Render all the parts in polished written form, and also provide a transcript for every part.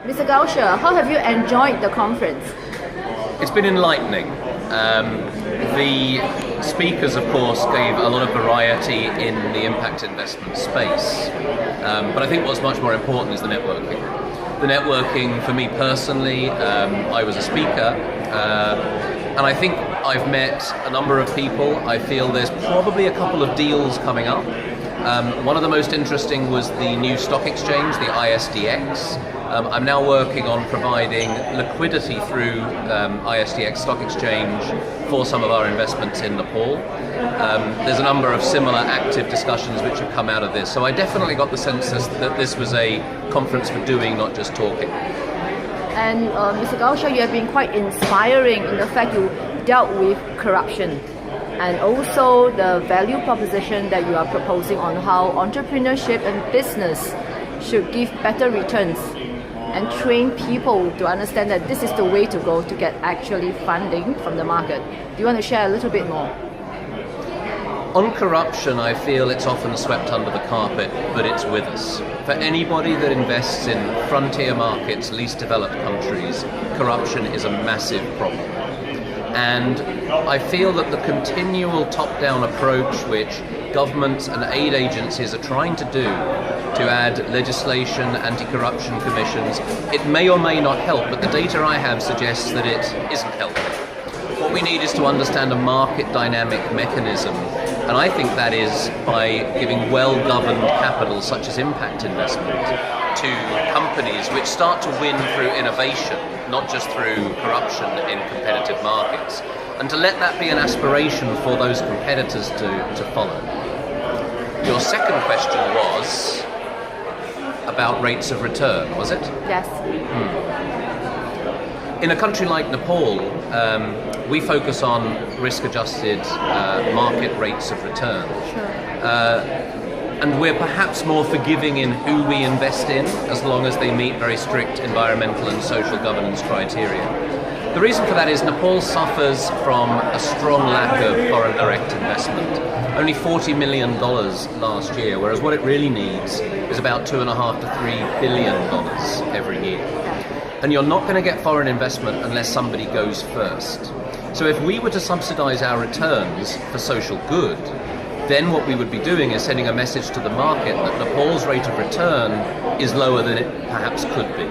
Mr. Gocher, how have you enjoyed the conference? It's been enlightening. The speakers, of course, gave a lot of variety in the impact investment space. But I think what's much more important is the networking. The networking, for me personally, I was a speaker, and I think I've met a number of people. I feel there's probably a couple of deals coming up. One of the most interesting was the new stock exchange, the ISDX. I'm now working on providing liquidity through ISDX stock exchange for some of our investments in Nepal. There's a number of similar active discussions which have come out of this. So I definitely got the sense that this was a conference for doing, not just talking. And Mr. Gocher, you have been quite inspiring in the fact you dealt with corruption and also the value proposition that you are proposing on how entrepreneurship and business should give better returns and train people to understand that this is the way to go to get actually funding from the market. Do you want to share a little bit more? On corruption, I feel it's often swept under the carpet, but it's with us. For anybody that invests in frontier markets, least developed countries, corruption is a massive problem. And I feel that the continual top-down approach which governments and aid agencies are trying to do to add legislation, anti-corruption commissions, it may or may not help, but the data I have suggests that it isn't helping. What we need is to understand a market dynamic mechanism, and I think that is by giving well-governed capital such as impact investment to companies which start to win through innovation, not just through corruption in competitive markets, and to let that be an aspiration for those competitors to follow. Your second question was about rates of return, was it? Yes. In a country like Nepal, we focus on risk-adjusted market rates of return. Sure. And we're perhaps more forgiving in who we invest in, as long as they meet very strict environmental and social governance criteria. The reason for that is Nepal suffers from a strong lack of foreign direct investment. Only $40 million last year, whereas what it really needs is about $2.5 to $3 billion every year. And you're not going to get foreign investment unless somebody goes first. So if we were to subsidize our returns for social good, then what we would be doing is sending a message to the market that Nepal's rate of return is lower than it perhaps could be.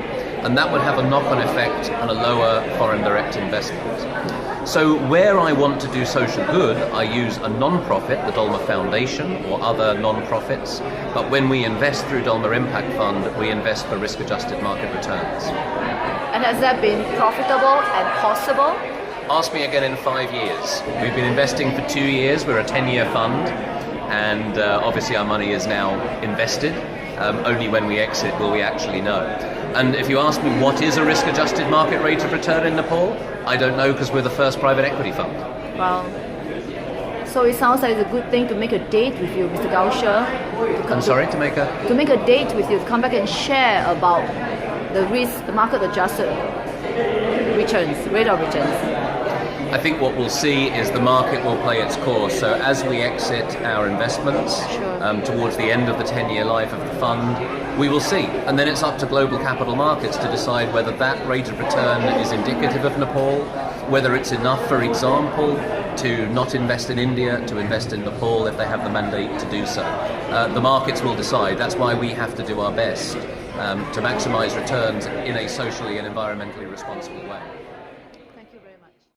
And that would have a knock-on effect on a lower foreign direct investment. So where I want to do social good, I use a non-profit, the Dolma Foundation, or other non-profits. But when we invest through Dolma Impact Fund, we invest for risk-adjusted market returns. And has that been profitable and possible? Ask me again in 5 years. We've been investing for 2 years. We're a 10-year fund, and obviously our money is now invested. Only when we exit will we actually know. And if you ask me what is a risk-adjusted market rate of return in Nepal, I don't know, because we're the first private equity fund. Well, so it sounds like it's a good thing to make a date with you, Mr. Gocher. To make a... To make a date with you, to come back and share about the risk, the market-adjusted returns, rate of returns. I think what we'll see is the market will play its course. So as we exit our investments towards the end of the 10-year life of the fund, we will see. And then it's up to global capital markets to decide whether that rate of return is indicative of Nepal, whether it's enough, for example, to not invest in India, to invest in Nepal if they have the mandate to do so. The markets will decide. That's why we have to do our best to maximize returns in a socially and environmentally responsible way.